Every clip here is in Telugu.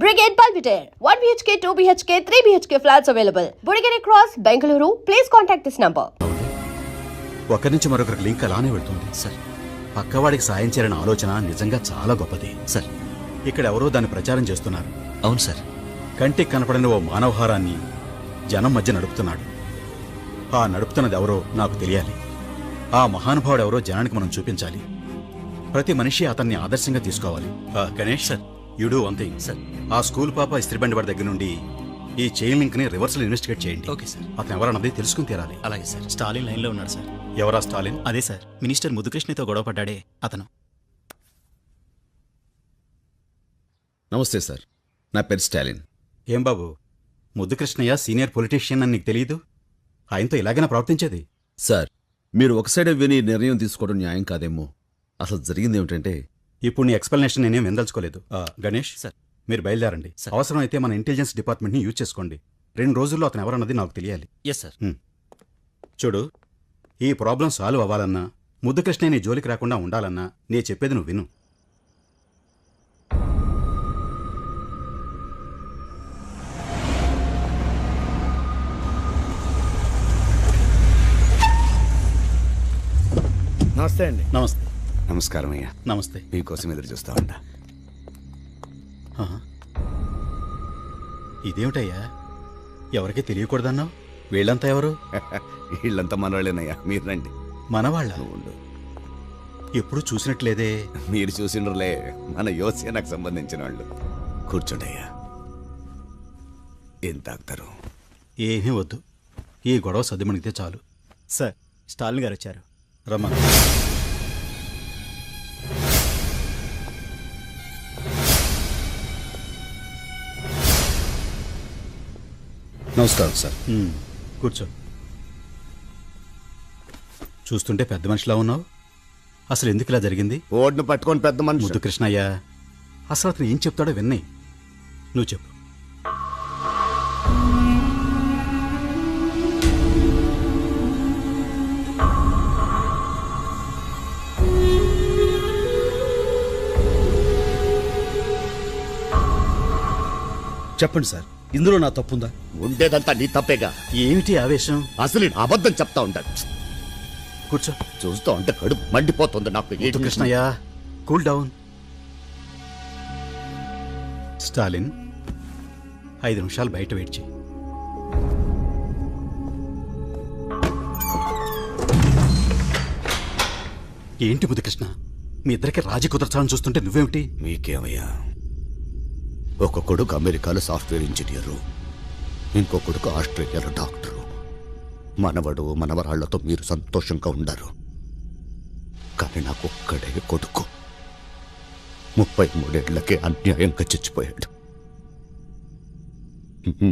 Brigade Belvedere, 1 BHK, 2 BHK, 3 BHK flats available. Burigere Cross, Bengaluru. Please contact this number. ఒకరి నుంచి మరొకరికి లింక్ అలానే వెళ్తుంది సార్. పక్కవాడికి సాయం చేయాలనే ఆలోచన నిజంగా చాలా గొప్పది సార్. ఇక్కడ ఎవరో దాన్ని ప్రచారం చేస్తున్నారు. అవును సార్. కంటికి కనపడని ఓ మానవహారాన్ని జనం మధ్య నడుపుతున్నాడు. ఆ నడుపుతున్నది ఎవరో నాకు తెలియాలి. ఆ మహానుభావుడు ఎవరో జనానికి మనం చూపించాలి. ప్రతి మనిషి అతన్ని ఆదర్శంగా తీసుకోవాలి. Ganesh sir. You do one thing sir. ఆ స్కూల్ పాప ఇస్త్రీబండి వాడి దగ్గర నుండి ఈ చైన్ లింక్ ని రివర్సల్ ఇన్వెస్టిగేట్ చేయండి. Okay sir. అతను ఎవరన్నది తెలుసుకుని తీరాలి. అలాగే సార్. స్టాలిన్ లైన్లో ఉన్నాడు సార్. ఎవరా స్టాలిన్? అదే సార్, మినిస్టర్ ముద్దుకృష్ణతో గొడవపడ్డాడే అతను. నమస్తే సార్, నా పేరు స్టాలిన్. ఏం బాబు, ముద్దుకృష్ణయ్య సీనియర్ పొలిటీషియన్ అని నీకు తెలీదు? ఆయనతో ఇలాగైనా ప్రవర్తించేది? సార్, మీరు ఒక సైడే విని నిర్ణయం తీసుకోవడం న్యాయం కాదేమో. అసలు జరిగింది ఏమిటంటే, ఇప్పుడు నీ ఎక్స్ప్లెనేషన్ నేనేం విందల్చుకోలేదు. గణేష్ సార్. మీరు బయలుదేరండి. సార్. అవసరమైతే మన ఇంటెలిజెన్స్ డిపార్ట్మెంట్ని యూజ్ చేసుకోండి. 2 రోజుల్లో అతను ఎవరన్నది నాకు తెలియాలి. Yes sir. చూడు, ఈ ప్రాబ్లం సాల్వ్ అవ్వాలన్నా, ముద్దుకృష్ణ నీ జోలికి రాకుండా ఉండాలన్నా నే చెప్పేది నువ్వు విను. నమస్తే అండి. నమస్తే. నమస్కారం అయ్యా. నమస్తే. మీకోసం ఎదురు చూస్తా ఉంటా. ఇదేమిటయ్యా, ఎవరికీ తెలియకూడదన్నావు? వీళ్ళంతా ఎవరు? వీళ్ళంతా మనవాళ్ళేనయ్యా, మీరు రండి. మనవాళ్ళ? నువ్వు ఉండు. ఎప్పుడు చూసినట్లేదే. మీరు చూసిండ్రులే, మన యోసేనకు సంబంధించిన వాళ్ళు. కూర్చోండి అయ్యా. ఏం తాగుతారు? ఏమీ వద్దు, ఈ గొడవ సద్దుమణిగితే చాలు. సార్, స్టాలిన్ గారు వచ్చారు. రమ్మా. నమస్కారం సార్. కూర్చో. చూస్తుంటే పెద్ద మనిషిలా ఉన్నావు. అసలు ఎందుకు ఇలా జరిగింది? ఓడ్ను పట్టుకొని పెద్ద మనిషి. ముద్దు కృష్ణయ్య అసలు అతను ఏం చెప్తాడో విన్నాయి. నువ్వు చెప్పు. చెప్పండి సార్, ఇందులో నా తప్పుందా? ఉండేదంతా నీ తప్పేగా. ఏమిటి ఆవేశం? అసలు నేను అబద్ధం చెప్తా ఉంటాను. కూర్చో. చూస్తూ ఉంటే కడుపు మండిపోతుంది నాకు. ముద్దు కృష్ణయ్య, కూల్ డౌన్. స్టాలిన్, 5 నిమిషాలు బయట వెయిట్ చేయి. ఏంటి ముద్దు కృష్ణ, మీ ఇద్దరికి రాజీ కుదర్చాలని చూస్తుంటే నువ్వేమిటి? మీకేమయ్యా, ఒక కొడుకు అమెరికాలో సాఫ్ట్వేర్ ఇంజనీరు, ఇంకో కొడుకు ఆస్ట్రేలియాలో డాక్టరు. మనవడు మనవరాళ్లతో మీరు సంతోషంగా ఉండారు. కానీ నాకు ఒక్కడే కొడుకు 33 ఏళ్లకే అన్యాయంగా చచ్చిపోయాడు.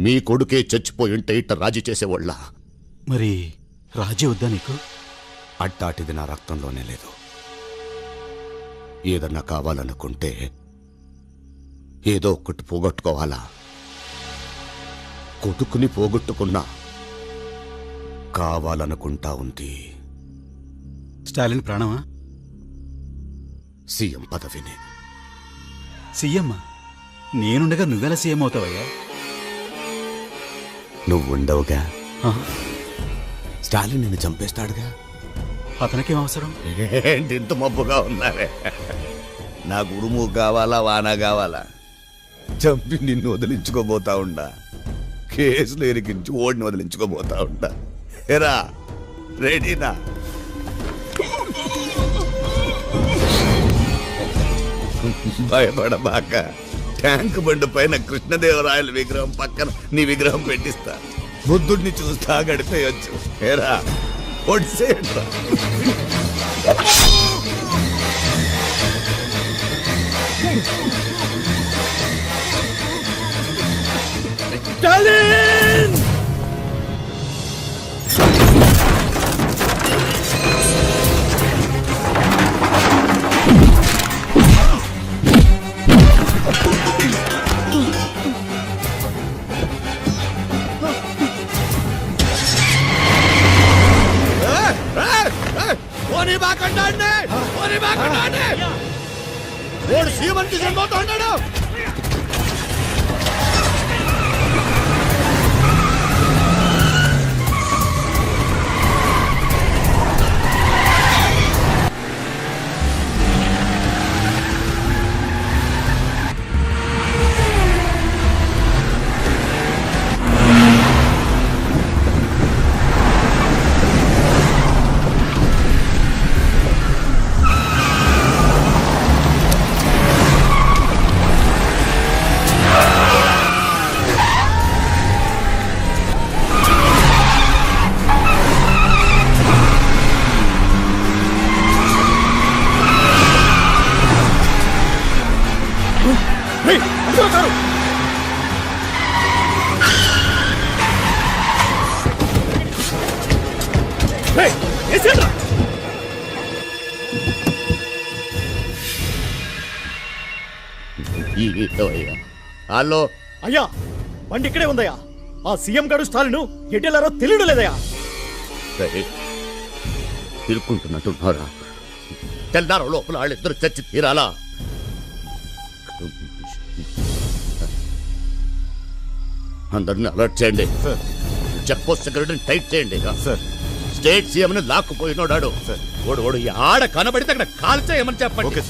మీ కొడుకే చచ్చిపోయి ఉంటే ఇట్ట రాజీ చేసేవాళ్ళ? మరి రాజీ వద్దా నీకు? అట్టాటిది నా రక్తంలోనే లేదు. ఏదన్నా కావాలనుకుంటే ఏదో ఒక్కటి పోగొట్టుకోవాలా? కొడుకుని పోగొట్టుకున్నా కావాలనుకుంటా ఉంది స్టాలిన్ ప్రాణమా? సీఎం పదవిని. సీఎం? నేనుండగా నువ్వెలా సీఎం అవుతావయ్యా? నువ్వుండవుగా. స్టాలిన్ నిన్ను చంపేస్తాడుగా. అతనికేం అవసరం? ఏంటి ఇంత మబ్బుగా ఉన్నారే? నాకు ఉరుము కావాలా, వాన కావాలా? చంపి నిన్ను వదిలించుకోబోతా ఉండా. కేసులు ఎరికించి ఓడిని వదిలించుకోబోతా ఉండా. ఎరా రెడీనా? భయపడబాక. ట్యాంక్ బండి పైన కృష్ణదేవరాయల విగ్రహం పక్కన నీ విగ్రహం పెట్టిస్తా. బుద్ధుడిని చూస్తా గడిపేయచ్చు. ఎరా ఒడిసేట్రా. ఓడు సీమంతి చనిపోతా ఉన్నాడు. హలో అయ్యా బండి ఇక్కడే ఉందయ్యా. ఆ సీఎం గారు స్టాలిన్ ఎటెళ్లారో తెలియడం లేదయ్యా. తిరుక్కుంటున్నట్టున్నారా? తెల్లారో లోపల వాళ్ళిద్దరు చచ్చి తీరాలా? అందరిని అలర్ట్ చేయండి. చెక్ పోస్ట్ సెక్యూరిటీని టైట్ చేయండి. స్టేట్ సీఎం ని లాక్కుపోయినోడాడు. ఓడు ఆడ కనబడితే అక్కడ కాల్చేయమని చెప్పండి.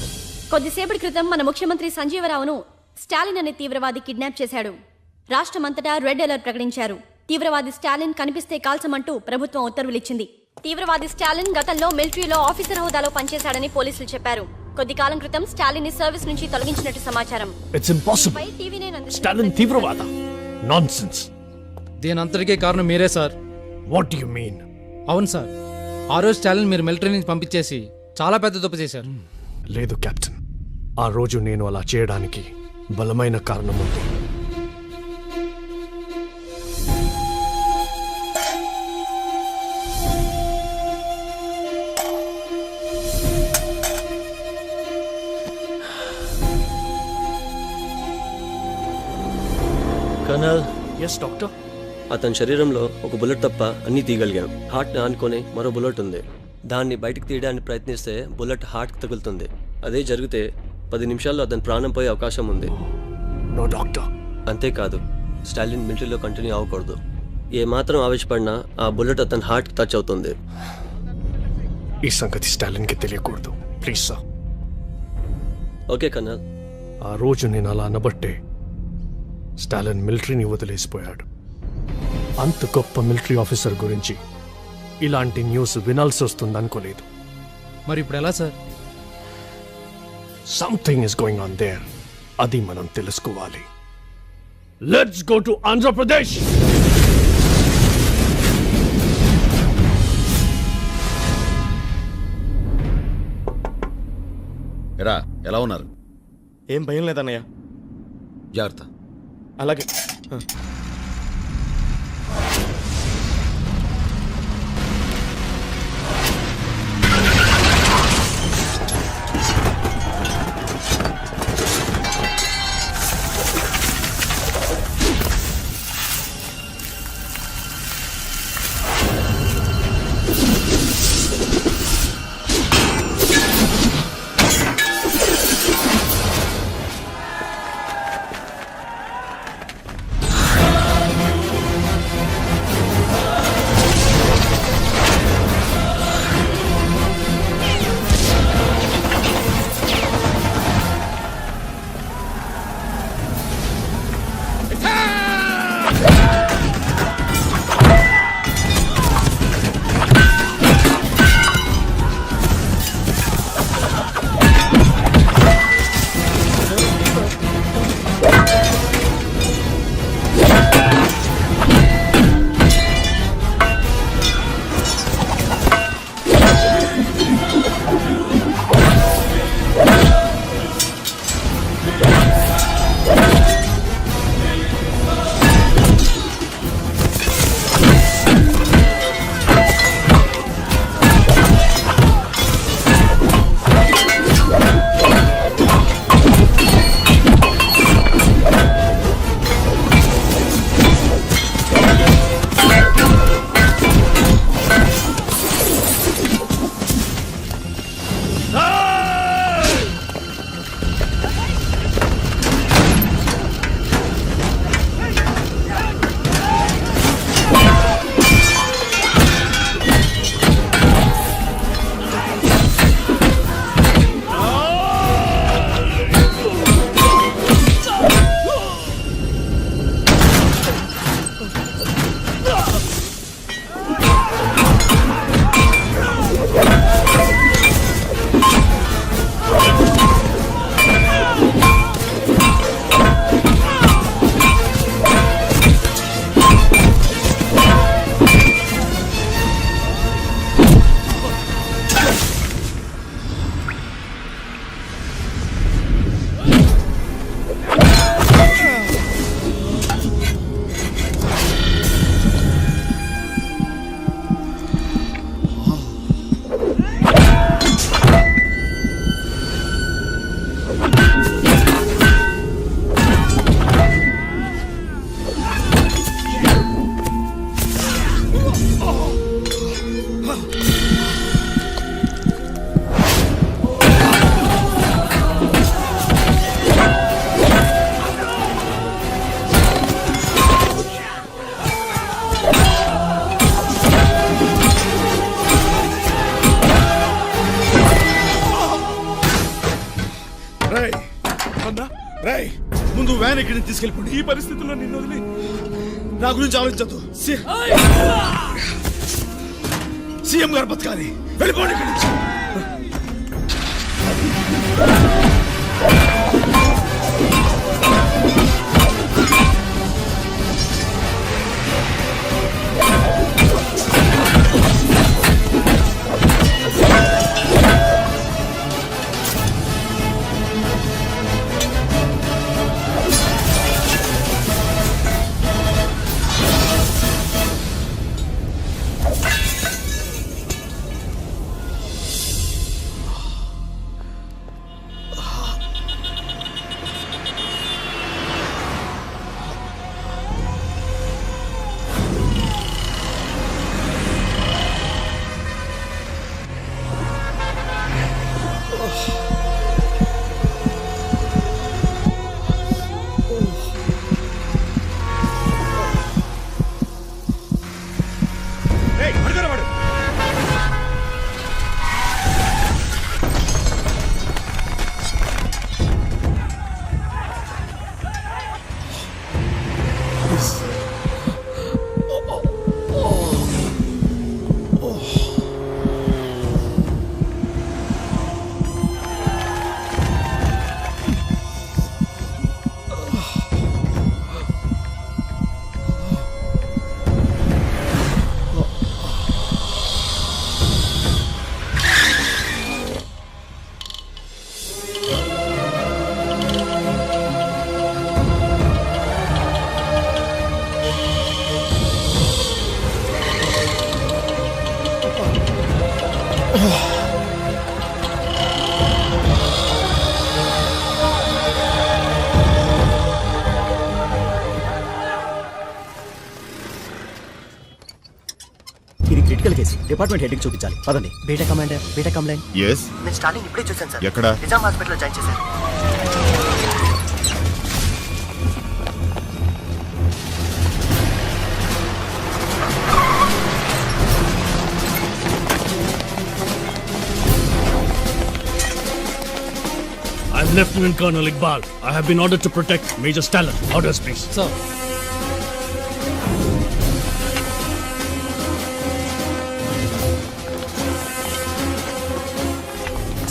కొద్దిసేపటి క్రితం మన ముఖ్యమంత్రి సంజీవరావును స్టాలిన్ అనే తీవ్రవాది కిడ్నాప్ చేశాడు. రాష్ట్రమంతటా రెడ్ అలర్ట్ ప్రకటించారు. తీవ్రవాది స్టాలిన్ కనిపిస్తే కాల్చమంటూ ప్రభుత్వం ఉత్తర్వులిచ్చింది. తీవ్రవాది స్టాలిన్ గతంలో మిలిటరీలో ఆఫీసర్ హోదాలో పనిచేశాడని పోలీసులు చెప్పారు. కొద్ది కాలం క్రితం స్టాలిన్ ని సర్వీస్ నుంచి తొలగించినట్టు సమాచారం. It's impossible. స్టాలిన్ తీవ్రవాద? నాన్సెన్స్. దీనంతటికీ కారణం మీరే sir. What do you mean? అవును సార్, ఆ రోజు స్టాలిన్ మీరు మిలిటరీ నుంచి పంపించేసి చాలా పెద్ద తప్పు చేశారు. లేదు కెప్టెన్, ఆ రోజు నేను అలా చేయడానికి బలమైన కారణం ఉంది. Colonel, yes doctor. అతని శరీరంలో ఒక బుల్లెట్ తప్ప అన్నీ తీయగలిగాం. హార్ట్ని ఆనుకొని మరో బుల్లెట్ ఉంది. దాన్ని బయటకు తీయడానికి ప్రయత్నిస్తే బుల్లెట్ హార్ట్కి తగులుతుంది. అదే జరిగితే 10 నిమిషాల్లో అతని ప్రాణం పోయే అవకాశం ఉంది. No doctor. అంతేకాదు, స్టాలిన్ మిలిటరీలో కంటిన్యూ అవ్వకూడదు. ఏ మాత్రం ఆవేశపడినా ఆ బుల్లెట్ అతని హార్ట్కి టచ్ అవుతుంది. ఈ సంగతి స్టాలిన్ కి తెలియకూడదు. Please sir. Okay colonel. ఆ రోజు నేను అలా అనబట్టే స్టాలిన్ మిలిటరీని వదిలేసిపోయాడు. అంత గొప్ప మిలిటరీ ఆఫీసర్ గురించి ఇలాంటి న్యూస్ వినాల్సి వస్తుంది అనుకోలేదు. మరి ఇప్పుడు ఎలా sir? Something is going on their. అది మనం తెలుసుకోవాలి. Let's go to Andhra Pradesh. ఎరా ఎలా ఉన్నారు? ఏం భయం లేదన్నయ్య. జాగ్రత్త. అలాగే. ఇక్కడి నుంచి తీసుకెళ్ళిపోండి. ఈ పరిస్థితుల్లో నిన్ను వదిలి నా గురించి ఆలోచించద్దు. సీఎం గారు బతకాలి. వెళ్ళిపోండి ఇక్కడి నుంచి. ఇది క్రిటికల్ కేసు. డిపార్ట్మెంట్ హెడ్ కి చూపించాలి. పదండి. బీటెక్ కమాండర్, బీటెక్ కంప్లైంట్. ఎస్, నేను స్టాలిన్ ఇప్పుడే చూశాను సార్. ఎక్కడ? నిజాం హాస్పిటల్లో జాయిన్ చేశారు. I'm Lieutenant Colonel Iqbal. I have been ordered to protect Major Stalin. Orders, please. Sir.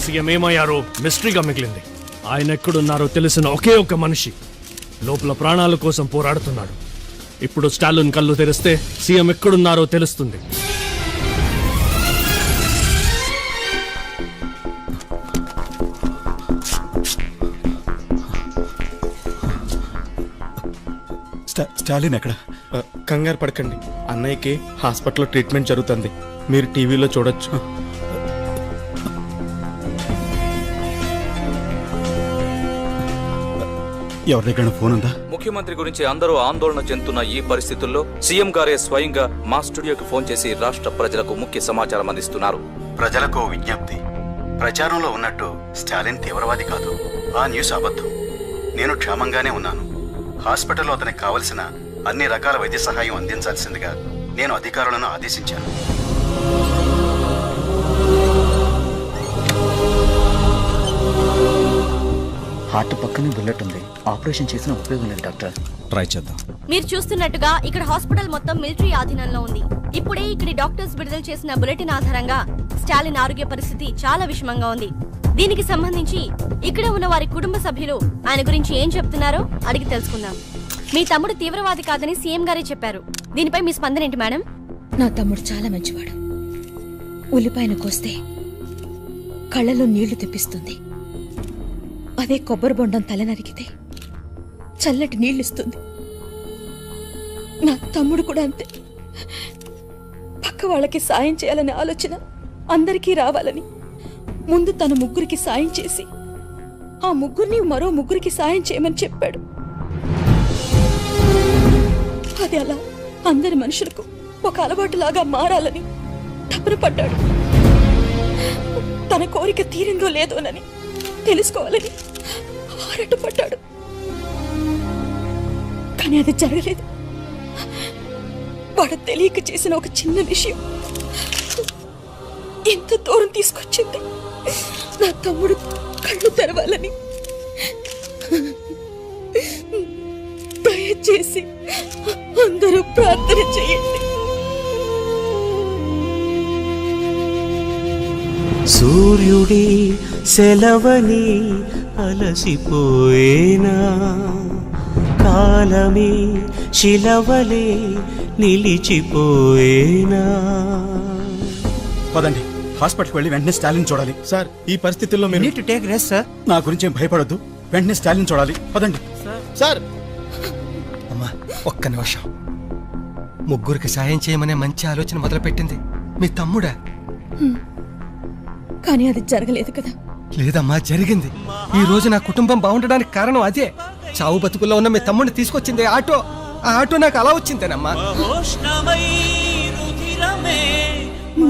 CM ఏమయ్యారో మిస్టరీగా మిగిలింది. ఆయన ఎక్కడున్నారో తెలిసిన ఒకే ఒక మనిషి లోపల ప్రాణాల కోసం పోరాడుతున్నాడు. ఇప్పుడు స్టాలిన్ కళ్ళు తెరిస్తే సీఎం ఎక్కడున్నారో తెలుస్తుంది. స్టాలిన్ ఎక్కడ? కంగారు పడకండి. అన్నయ్యకి హాస్పిటల్లో ట్రీట్మెంట్ జరుగుతుంది. మీరు టీవీలో చూడొచ్చు. ఎవరి దగ్గర ఫోన్ ఉందా? ముఖ్యమంత్రి గురించి అందరూ ఆందోళన చెందుతున్న ఈ పరిస్థితుల్లో సీఎం గారే స్వయంగా మా స్టూడియోకి ఫోన్ చేసి రాష్ట్ర ప్రజలకు ముఖ్య సమాచారం అందిస్తున్నారు. ప్రజలకు విజ్ఞప్తి. ప్రచారంలో ఉన్నట్టు స్టాలిన్ తీవ్రవాది కాదు. ఆ న్యూస్ అబద్ధం. నేను క్షేమంగానే ఉన్నాను. హాస్పిటల్లో అతనికి కావలసిన అన్ని రకాల వైద్య సహాయం అందించాల్సిందిగా నేను అధికారులను ఆదేశించాను. హార్ట్ పక్కనే బుల్లెట్ ఉంది. ఆపరేషన్ చేసిన ఉపయోగం లేదు డాక్టర్. ట్రై చేద్దాం. మీరు చూస్తున్నట్టుగా ఇక్కడ హాస్పిటల్ మొత్తం మిలిటరీ ఆధీనంలో ఉంది. ఇప్పుడే ఇక్కడి డాక్టర్స్ విడుదల చేసిన బులెటిన్ ఆధారంగా స్టాలిన్ ఆరోగ్య పరిస్థితి చాలా విషమంగా ఉంది. దీనికి సంబంధించి ఇక్కడ ఉన్న వారి కుటుంబ సభ్యులు ఆయన గురించి ఏం చెప్తున్నారో అడిగి తెలుసుకుందాం. మీ తమ్ముడు తీవ్రవాది కాదని సీఎం గారే చెప్పారు. దీనిపై మీ స్పందన ఏంటి మేడం? నా తమ్ముడు చాలా మంచివాడు. ఉల్లిపాయను కోస్తే కళ్ళలో నీళ్లు తెప్పిస్తుంది. అదే కొబ్బరి బొండం తల నరికితే చల్లటి నీళ్ళిస్తుంది. నా తమ్ముడు కూడా అంతే. పక్క వాళ్ళకి సాయం చేయాలనే ఆలోచన అందరికీ రావాలని ముందు తన ముగ్గురికి సాయం చేసి ఆ ముగ్గురిని మరో ముగ్గురికి సాయం చేయమని చెప్పాడు. అది అలా అందరి మనుషులకు ఒక అలవాటులాగా మారాలని తపన పడ్డాడు. తన కోరిక తీరిందో లేదోనని తెలుసుకోవాలని ఆరాటపడ్డాడు. కానీ అది జరగలేదు. వాడు తెలియక చేసిన ఒక చిన్న విషయం ఎంత దూరం తీసుకొచ్చింది. నా తమ్ముడు కళ్ళు తెరవాలని దయచేసి అందరూ ప్రార్థన చేయండి. సూర్యుడి సెలవని అలసిపోయేనా, కాలమే శిలవలే నిలిచిపోయేనా. పదండి, హాస్పిటల్కి వెళ్ళి వెంటనే స్టాలిన్ చూడాలి. సార్ ఈ పరిస్థితుల్లో మీరు need to take rest sir. నా గురించి ఏం భయపడొద్దు, వెంటనే స్టాలిన్ చూడాలి. పదండి సార్. అమ్మా ఒక్క నిమిషం. ముగ్గురికి సాయం చేయమనే మంచి ఆలోచన మొదలుపెట్టింది మీ తమ్ముడా? కానీ అది జరగలేదు కదా. లేదమ్మా, జరిగింది. ఈ రోజు నా కుటుంబం బాగుండడానికి కారణం అదే. చావు బతుకుల్లో ఉన్న మీ తమ్ముడిని తీసుకొచ్చింది ఆటో. ఆ ఆటో నాకు అలా వచ్చిందేనమ్మా.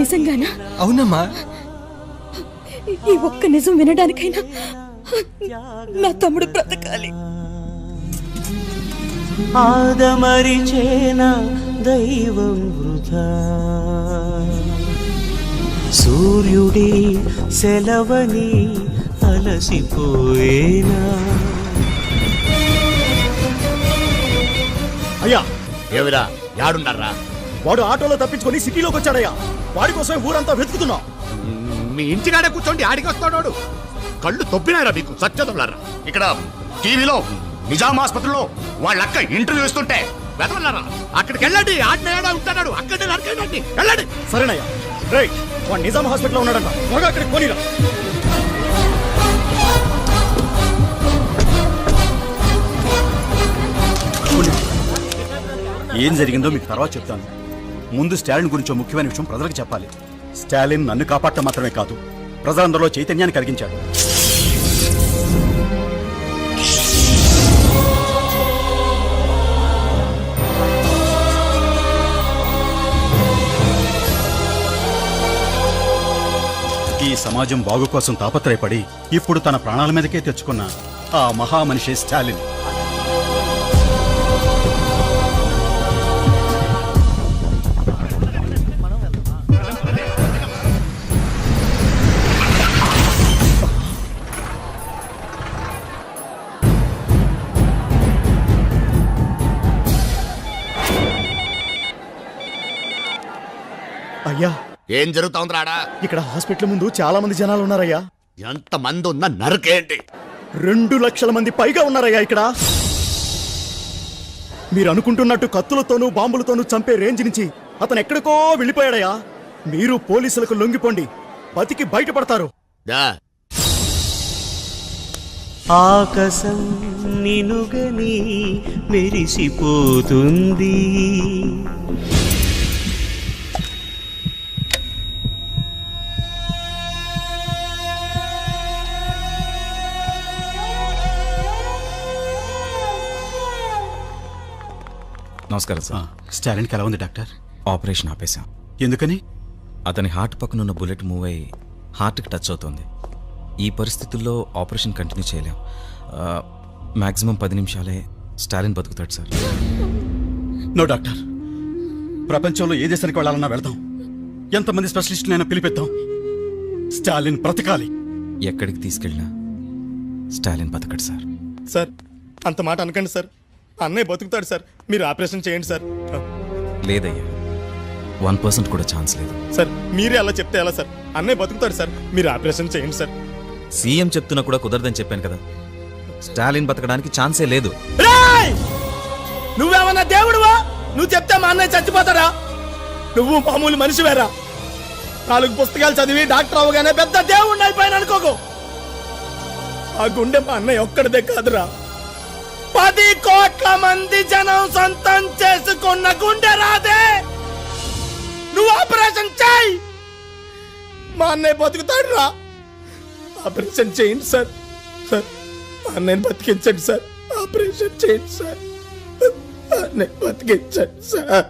నిజంగానా? అవునమ్మా. ఈ ఒక్క నిజం వినడానికైనా నా తమ్ముడు బ్రతకాలి. ఆదమరిచేన దైవం వృధా, సూర్యుడి సెలవని అలసిపోయేనా. అయ్యా, ఏమిరా యాడున్నారా? వాడు ఆటోలో తప్పించుకొని సిటీలోకి వచ్చాడయ్యా. వాడి కోసం ఊరంతా వెతుకుతున్నాం. మీ ఇంటికాడే కూర్చోండి, ఆడికి వస్తాడు. కళ్ళు తొప్పినారా మీకు సత్యదలారా? ఇక్కడ టీవీలో నిజాం ఆసుపత్రిలో వాళ్ళ అక్క ఇంటర్వ్యూ ఇస్తుంటే వెతవన్నారా? అక్కడికి వెళ్ళండి, ఆడిన ఉంటాడు, అక్కడే నరకండి, వెళ్ళండి. సరేనయ్యా. రేయ్, వాడు నిజాం హాస్పిటల్లో ఉన్నాడంట, త్వరగా అక్కడికి పోనీరా. ఏం జరిగిందో మీకు తర్వాత చెప్తాను. ముందు స్టాలిన్ గురించి ముఖ్యమైన విషయం ప్రజలకు చెప్పాలి. స్టాలిన్ నన్ను కాపాడటం మాత్రమే కాదు, ప్రజలందరిలో చైతన్యాన్ని కలిగించాడు. ఈ సమాజం బాగు కోసం తాపత్రయపడి ఇప్పుడు తన ప్రాణాల మీదకే తెచ్చుకున్న ఆ మహామనిషి స్టాలిన్. అయ్యా, ఏం జరుగుతోందిరాడా? ఇక్కడ హాస్పిటల్ ముందు చాలా మంది జనాలు ఉన్నారయ్యా. ఎంత మంది ఉన్న నరకేంటి? 2 లక్షల మంది పైగా ఉన్నారయ్యా ఇక్కడ. మీరు అనుకుంటున్నట్టు కత్తులతోనూ బాంబులతోనూ చంపే రేంజ్ నుంచి అతను ఎక్కడికో వెళ్ళిపోయాడయ్యా. మీరు పోలీసులకు లొంగిపోండి, బతికి బయటపడతారు. ఆకాశం నినుగని మెరిసిపోతుంది, నమస్కారం సార్. స్టాలిన్కి ఎలా ఉంది డాక్టర్? ఆపరేషన్ ఆపేశాం. ఎందుకని? అతని హార్ట్ పక్కనున్న బుల్లెట్ మూవ్ అయ్యి హార్ట్కి టచ్ అవుతుంది. ఈ పరిస్థితుల్లో ఆపరేషన్ కంటిన్యూ చేయలేం. మ్యాక్సిమం 10 నిమిషాలే స్టాలిన్ బతుకుతాడు సార్. నో డాక్టర్, ప్రపంచంలో ఏ దేశానికి వెళ్ళాలన్నా వెళ్దాం, ఎంతమంది స్పెషలిస్టులైనా పిలిపిద్దాం. స్టాలిన్ బ్రతకాలి. ఎక్కడికి తీసుకెళ్ళినా స్టాలిన్ బతకడు సార్. సార్ అంత మాట అనకండి సార్. అన్నయ్య బతుకుతాడు సార్, మీరు ఆపరేషన్ చేయండి సార్. లేదయ్యా, 1% కూడా ఛాన్స్ లేదు సార్. మీరే అలా చెప్తే ఎలా సార్? అన్నయ్య బతుకుతాడు సార్, మీరు ఆపరేషన్ చేయండి సార్. సీఎం చెప్తున్నా కూడా కుదరదని చెప్పాను కదా. స్టాలిన్ బతకడానికి ఛాన్సే లేదు. నువ్వేమన్నా దేవుడువా? నువ్వు చెప్తే మా అన్నయ్య చచ్చిపోతాడా? నువ్వు మామూలు మనిషివేరా? 4 పుస్తకాలు చదివి డాక్టర్ అవగానే పెద్ద దేవుడిని అయిపోయాను అనుకోకు. ఆ గుండె మా అన్నయ్య ఒక్కడిదే కాదురా, 10 కోట్ల మంది జనం సొంతం చేసుకున్న గుండె రాదే. నువ్వు ఆపరేషన్ చేయి, మా అన్నయ్య బతుకుతాడు రా. ఆపరేషన్ చేయండి సార్. సార్ మా అన్నయ్యని బతికించండి సార్. ఆపరేషన్ చేయండి సార్. అన్నయ్య బతికించండి సార్.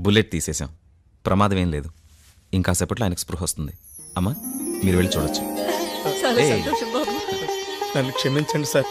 బుల్లెట్ తీసేశాం. ప్రమాదం ఏం లేదు. ఇంకాసేపట్లో ఆయనకు స్పృహ వస్తుంది. అమ్మా మీరు వెళ్ళి చూడొచ్చు. చాలా ఏయ్. సంతోషం బాబు. నన్ను క్షమించండి సార్.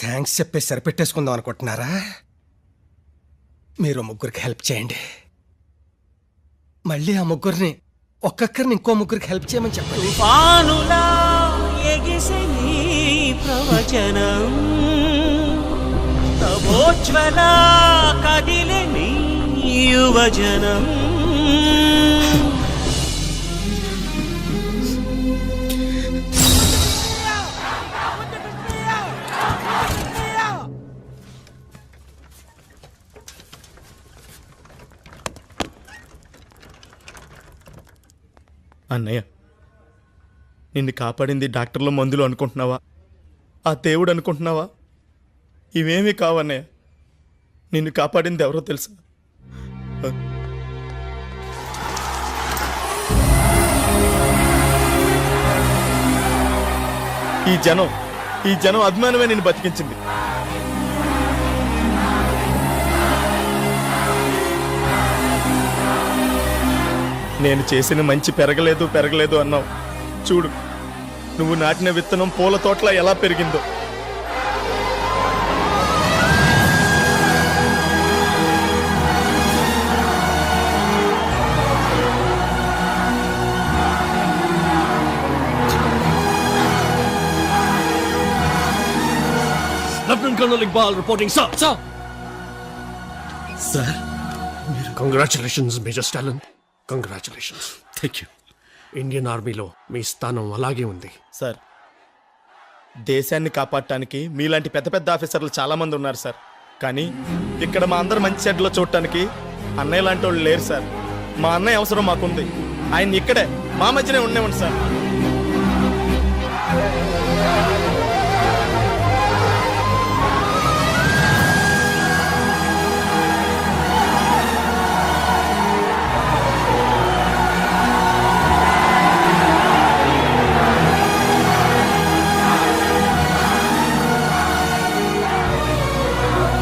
థ్యాంక్స్ చెప్పి సరిపెట్టేసుకుందాం అనుకుంటున్నారా? మీరు ముగ్గురికి హెల్ప్ చేయండి. మళ్ళీ ఆ ముగ్గురిని ఒక్కొక్కరిని ఇంకో ముగ్గురికి హెల్ప్ చేయమని చెప్పండి. తుఫానులా ఎగిసే నీ ప్రవచనం, తపోజ్వల కదిలే నీ యువజనం. అన్నయ్య, నిన్ను కాపాడింది డాక్టర్లు మందులు అనుకుంటున్నావా, ఆ దేవుడు అనుకుంటున్నావా? ఇవేమీ కావన్నయ్య. నిన్ను కాపాడింది ఎవరో తెలుసా? ఈ జనం అభిమానమే నిన్ను బతికించింది. నేను చేసిన మంచి పెరగలేదు అన్నావు. చూడు, నువ్వు నాటిన విత్తనం పూల తోటలా ఎలా పెరిగిందో. Lieutenant colonel Iqbal reporting sir. Sir, congratulations major Stalin, congratulations. Thank you. Indian ఆర్మీలో మీ స్థానం అలాగే ఉంది. సార్, దేశాన్ని కాపాడటానికి మీలాంటి పెద్ద పెద్ద ఆఫీసర్లు చాలా మంది ఉన్నారు సార్. కానీ ఇక్కడ మా అందరు మంచి చెడ్లో చూడటానికి అన్నయ్య లాంటి వాళ్ళు లేరు సార్. మా అన్నయ్య అవసరం మాకుంది. ఆయన ఇక్కడే మా మధ్యనే ఉండేవండి సార్.